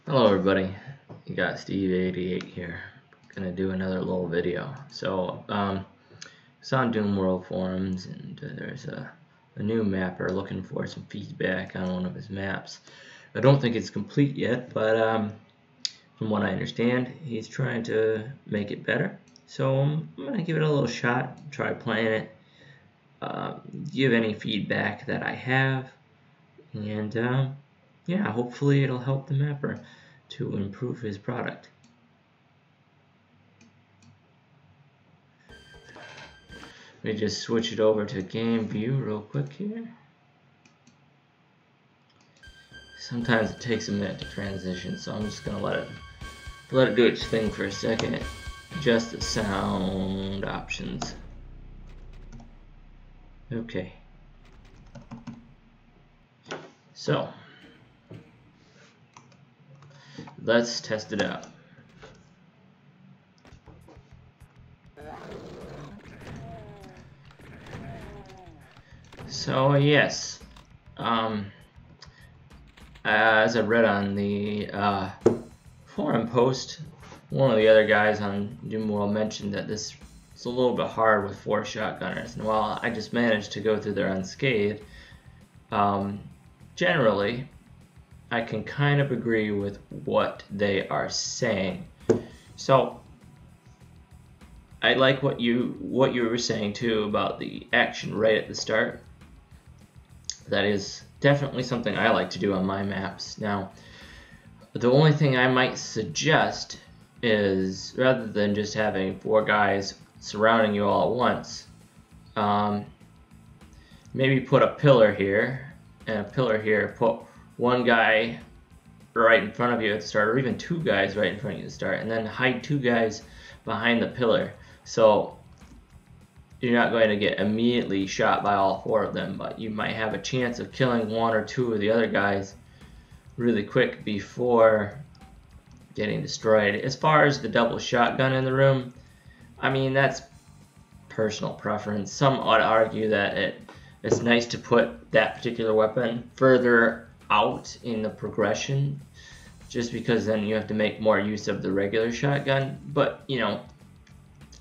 Hello everybody, you got Steve88 here. Gonna do another little video. So, it's on Doom World forums, and there's a new mapper looking for some feedback on one of his maps. I don't think it's complete yet, but from what I understand, he's trying to make it better. So I'm gonna give it a little shot, try playing it, give any feedback that I have, and yeah, hopefully it'll help the mapper to improve his product. Let me just switch it over to game view real quick here. Sometimes it takes a minute to transition, so I'm just gonna let it do its thing for a second. Adjust the sound options. Okay. So let's test it out. So yes, as I read on the forum post, one of the other guys on Doom World mentioned that this is a little bit hard with 4 shotgunners. And while I just managed to go through there unscathed, generally I can kind of agree with what they are saying. So I like what you were saying too about the action right at the start. That is definitely something I like to do on my maps. Now, the only thing I might suggest is, rather than just having 4 guys surrounding you all at once, maybe put a pillar here and a pillar here. Put 1 guy right in front of you at the start, or even 2 guys right in front of you at the start, and then hide 2 guys behind the pillar. So you're not going to get immediately shot by all 4 of them, but you might have a chance of killing 1 or 2 of the other guys really quick before getting destroyed. As far as the double shotgun in the room, I mean, that's personal preference. Some ought to argue that it's nice to put that particular weapon further out in the progression, just because then you have to make more use of the regular shotgun. But, you know,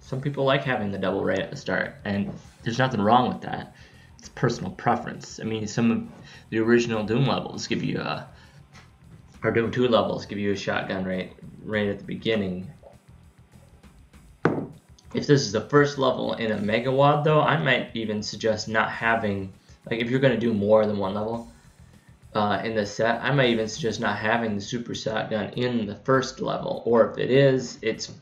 some people like having the double right at the start, and there's nothing wrong with that. It's personal preference. I mean, some of the original Doom levels give you or Doom 2 levels give you a shotgun right at the beginning. If this is the first level in a Mega WAD, though, I might even suggest not having, like, if you're going to do more than 1 level in this set, I might even suggest not having the super shotgun in the first level, or if it is, it's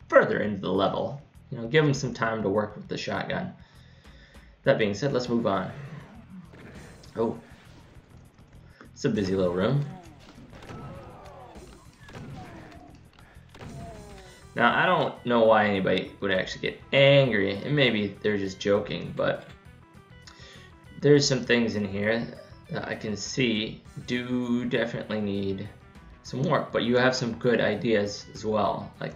further into the level. You know, give them some time to work with the shotgun. That being said, let's move on. Oh, it's a busy little room. Now, I don't know why anybody would actually get angry, and maybe they're just joking, but there's some things in here that I can see do definitely need some work, but you have some good ideas as well. Like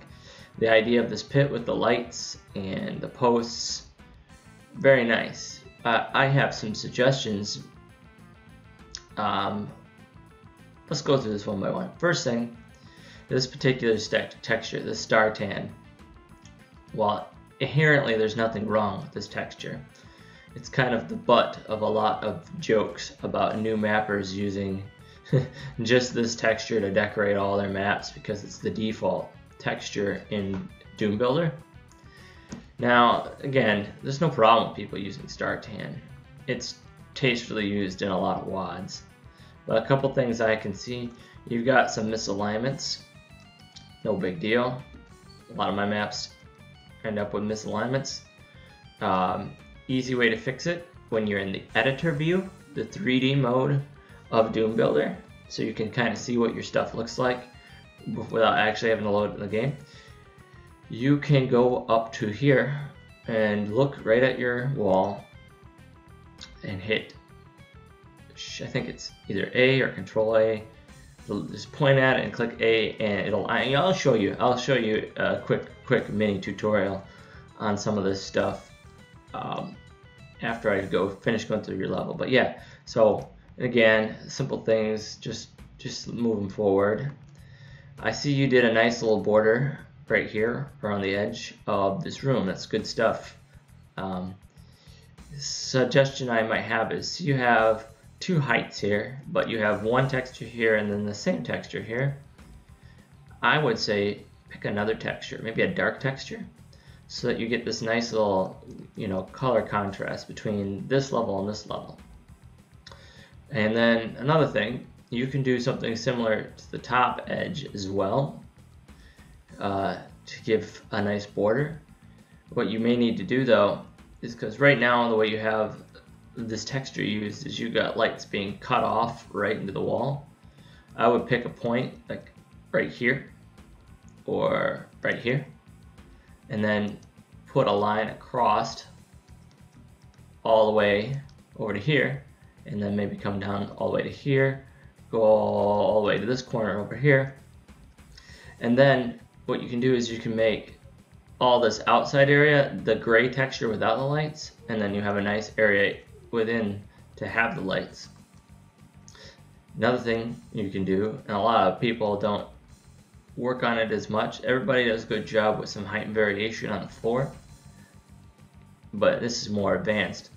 the idea of this pit with the lights and the posts, very nice. I have some suggestions. Let's go through this one by one. First thing, this particular texture, the star tan, while inherently there's nothing wrong with this texture, it's kind of the butt of a lot of jokes about new mappers using just this texture to decorate all their maps because it's the default texture in Doom Builder. Now, again, there's no problem with people using star tan. It's tastefully used in a lot of WADs. But a couple things I can see, you've got some misalignments. No big deal. A lot of my maps end up with misalignments. Easy way to fix it when you're in the editor view, the 3D mode of Doom Builder, so you can kind of see what your stuff looks like without actually having to load the game. You can go up to here and look right at your wall and hit, I think it's either A or Control A. Just point at it and click A, and I'll show you a quick mini tutorial on some of this stuff after I finish going through your level. But yeah, so again, simple things, just just moving forward, I see you did a nice little border right here around the edge of this room. That's good stuff. Suggestion I might have is you have two heights here, but you have one texture here and then the same texture here. I would say pick another texture, maybe a dark texture, so that you get this nice little, color contrast between this level and this level. And then another thing, you can do something similar to the top edge as well to give a nice border. What you may need to do though is, because right now the way you have this texture used is you got lights being cut off right into the wall. I would pick a point like right here or right here, and then put a line across all the way over to here, and then maybe come down all the way to here, go all the way to this corner over here. And then what you can do is you can make all this outside area the gray texture without the lights, and then you have a nice area within to have the lights. Another thing you can do, and a lot of people don't work on it as much, everybody does a good job with some height and variation on the floor, but this is more advanced.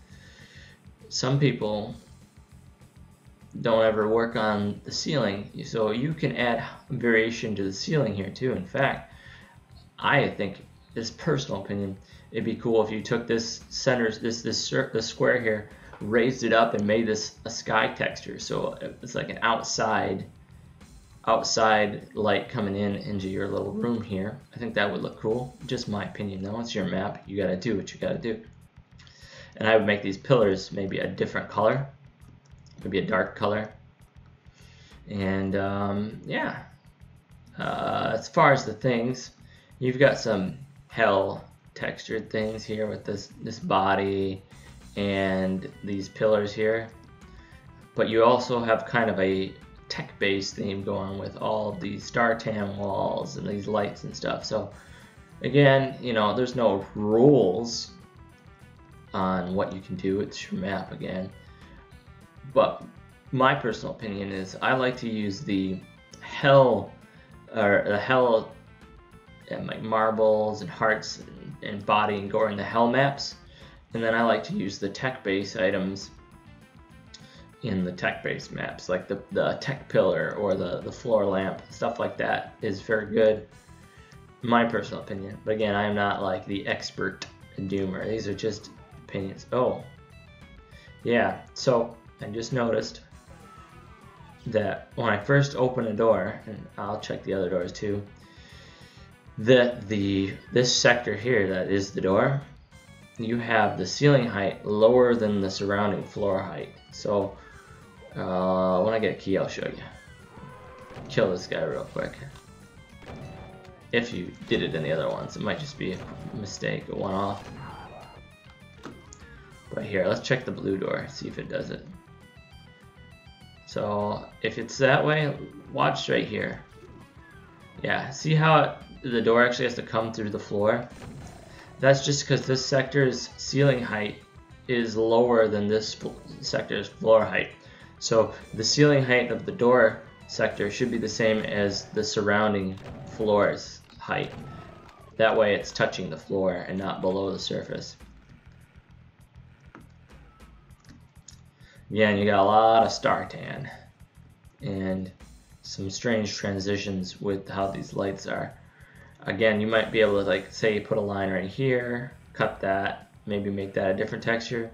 Some people don't ever work on the ceiling, so you can add variation to the ceiling here too. In fact, I think, this personal opinion, it'd be cool if you took this center, this square here, raised it up and made this a sky texture, so it's like an outside light coming in into your little room here. I think that would look cool. Just my opinion though. It's your map. You gotta do what you gotta do. And I would make these pillars maybe a different color, maybe a dark color. And yeah. As far as the things, you've got some hell textured things here with this body and these pillars here, but you also have kind of a tech-based theme going with all of these star tan walls and these lights and stuff. So again, there's no rules on what you can do. It's your map again, but my personal opinion is I like to use the hell and like marbles and hearts and body and gore in the hell maps, and then I like to use the tech-based items in the tech-based maps, like the tech pillar or the floor lamp. Stuff like that is very good, in my personal opinion. But again, I am not like the expert doomer. These are just opinions. Oh, yeah. So I just noticed that when I first open a door, and I'll check the other doors too, this sector here that is the door, you have the ceiling height lower than the surrounding floor height. So when I get a key, I'll show you. Kill this guy real quick. If you did it in the other ones, it might just be a mistake, a one-off. But here, let's check the blue door, see if it does it. So if it's that way, watch right here. Yeah, see how the door actually has to come through the floor? That's just because this sector's ceiling height is lower than this sector's floor height. So the ceiling height of the door sector should be the same as the surrounding floor's height. That way it's touching the floor and not below the surface. Again, you got a lot of star tan and some strange transitions with how these lights are. Again, you might be able to, like, say you put a line right here, cut that, maybe make that a different texture,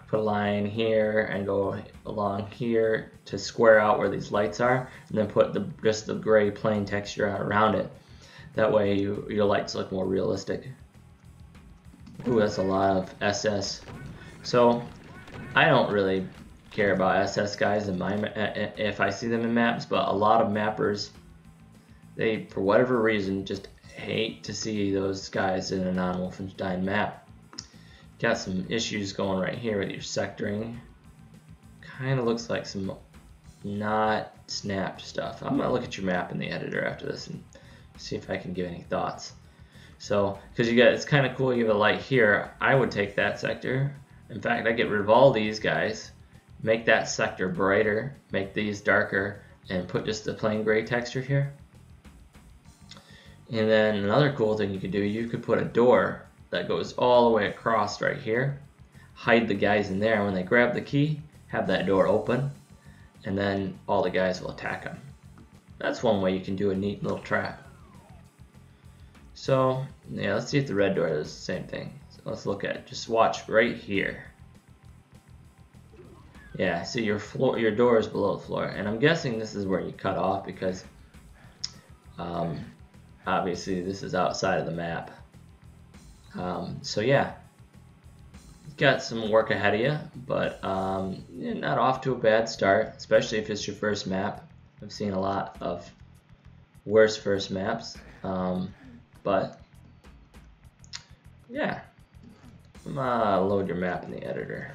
put a line here and go along here to square out where these lights are, and then put just the gray plain texture around it. That way your lights look more realistic. Ooh, that's a lot of SS. So I don't really care about SS guys in if I see them in maps, but a lot of mappers, they, for whatever reason, just hate to see those guys in a non-Wolfenstein map. Got some issues going right here with your sectoring. Kind of looks like some not snapped stuff. I'm gonna look at your map in the editor after this and see if I can give any thoughts. So, because it's kind of cool, you have a light here. I would take that sector. In fact, I get rid of all these guys, make that sector brighter, make these darker, and put just the plain gray texture here. And then another cool thing you could do, you could put a door that goes all the way across right here, hide the guys in there. When they grab the key, have that door open, and then all the guys will attack them. That's one way you can do a neat little trap. So yeah, let's see if the red door does the same thing. So let's look at it. Just watch right here. Yeah, see your door is below the floor, and I'm guessing this is where you cut off because obviously this is outside of the map. So yeah, you've got some work ahead of you, but you're not off to a bad start, especially if it's your first map. I've seen a lot of worse first maps, but yeah, load your map in the editor.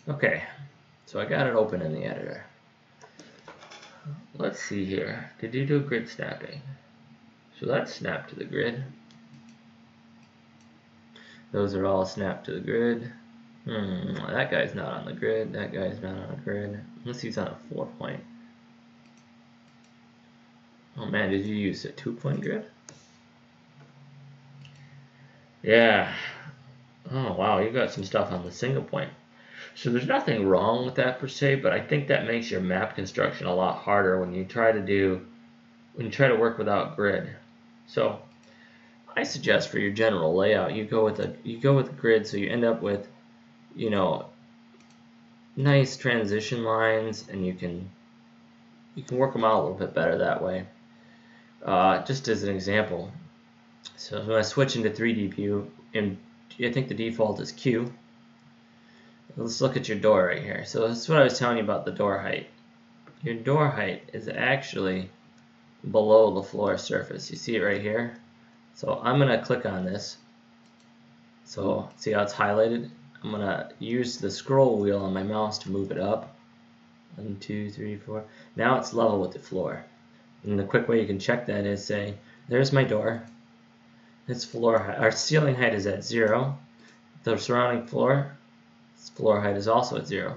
Okay, so I got it open in the editor. Let's see here. Did you do grid snapping? So that's snapped to the grid. Those are all snapped to the grid. That guy's not on the grid. That guy's not on a grid. Unless he's on a 4-point. Oh man, did you use a 2-point grid? Yeah. Oh wow, you got some stuff on the single point. So there's nothing wrong with that per se, but I think that makes your map construction a lot harder when you try to work without grid. So I suggest for your general layout, you go with a grid, so you end up with, you know, nice transition lines, and you can work them out a little bit better that way. Just as an example, so when I switch into 3D view, and I think the default is Q. Let's look at your door right here. So this is what I was telling you about the door height. Your door height is actually below the floor surface. You see it right here? So I'm going to click on this. So see how it's highlighted? I'm going to use the scroll wheel on my mouse to move it up. 1, 2, 3, 4. Now it's level with the floor. And the quick way you can check that is say, there's my door. Its floor height, our ceiling height is at 0. The surrounding floor height is also at 0.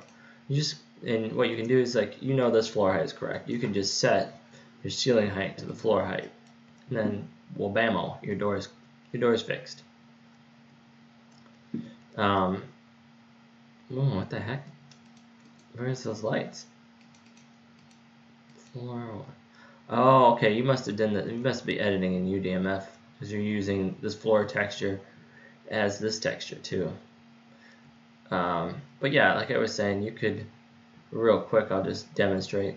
And what you can do is, like, this floor height is correct. You can just set your ceiling height to the floor height, and then well, bammo, your door is fixed. Oh, what the heck? Where's those lights? Floor. Oh, okay. You must have done that. You must be editing in UDMF because you're using this floor texture as this texture too. But yeah, like I was saying, you could, real quick, I'll just demonstrate.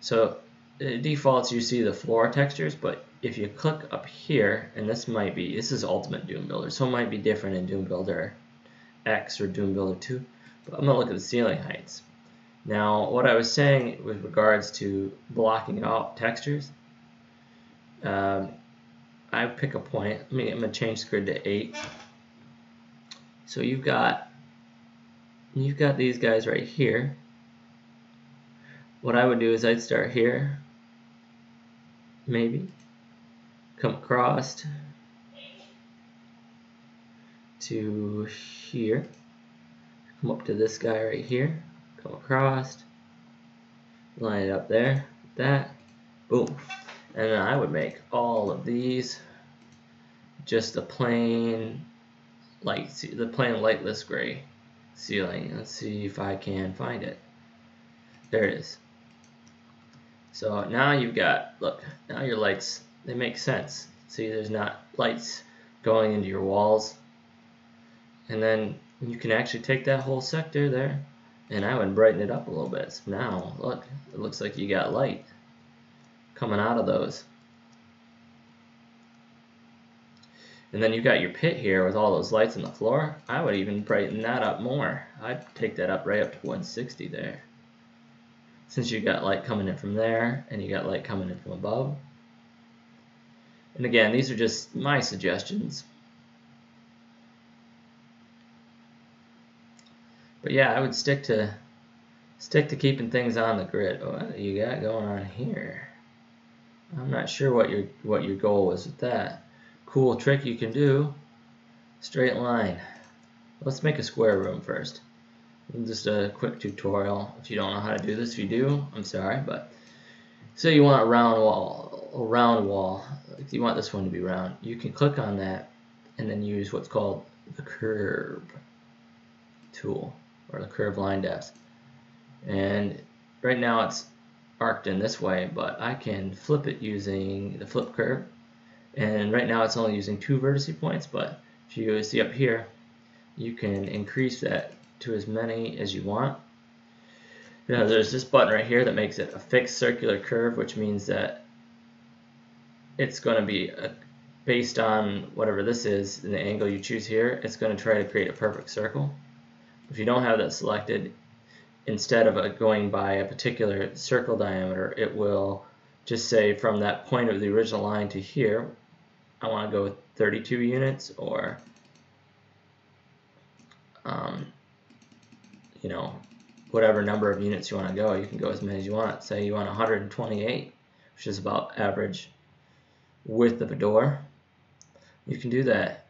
So defaults, you see the floor textures, but if you click up here, and this is Ultimate Doom Builder, so it might be different in Doom Builder X or Doom Builder 2, but I'm going to look at the ceiling heights. Now, what I was saying with regards to blocking out textures, I pick a point. I'm going to change the grid to 8. So you've got these guys right here. What I would do is I'd start here, maybe, come across to here, come up to this guy right here, come across, line it up there, that, boom. And then I would make all of these just the plain lightless gray ceiling. Let's see if I can find it. There it is. So now you've got, look, now your lights, they make sense. See, there's not lights going into your walls. And then you can actually take that whole sector there, and I would brighten it up a little bit. So now, look, it looks like you got light coming out of those. And then you've got your pit here with all those lights on the floor. I would even brighten that up more. I'd take that up right up to 160 there. Since you got light coming in from there, and you got light coming in from above, And again, these are just my suggestions. But yeah, I would stick to keeping things on the grid. What do you got going on here? I'm not sure what your goal was with that. Cool trick you can do. Straight line. Let's make a square room first. Just a quick tutorial. If you don't know how to do this, if you do, I'm sorry, but say you want a round wall. If you want this one to be round, you can click on that and then use what's called the curve tool or the curve Linedefs. And right now it's arced in this way, but I can flip it using the flip curve. And right now it's only using 2 vertice points, but if you see up here, you can increase that to as many as you want. Now there's this button right here that makes it a fixed circular curve, which means that it's going to be based on whatever this is, and the angle you choose here, it's going to try to create a perfect circle. If you don't have that selected, instead of going by a particular circle diameter, it will just say from that point of the original line to here, I want to go with 32 units, or you know, whatever number of units you want to go. You can go as many as you want. Say you want 128, which is about average width of a door. You can do that.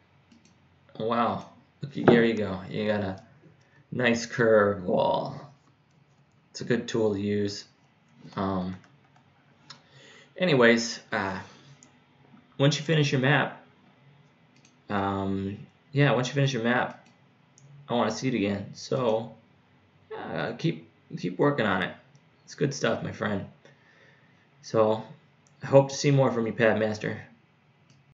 Wow, there you go. You got a nice curved wall. It's a good tool to use. Anyways, once you finish your map, once you finish your map, I want to see it again. So keep working on it. It's good stuff, my friend. So I hope to see more from you, Padmaster.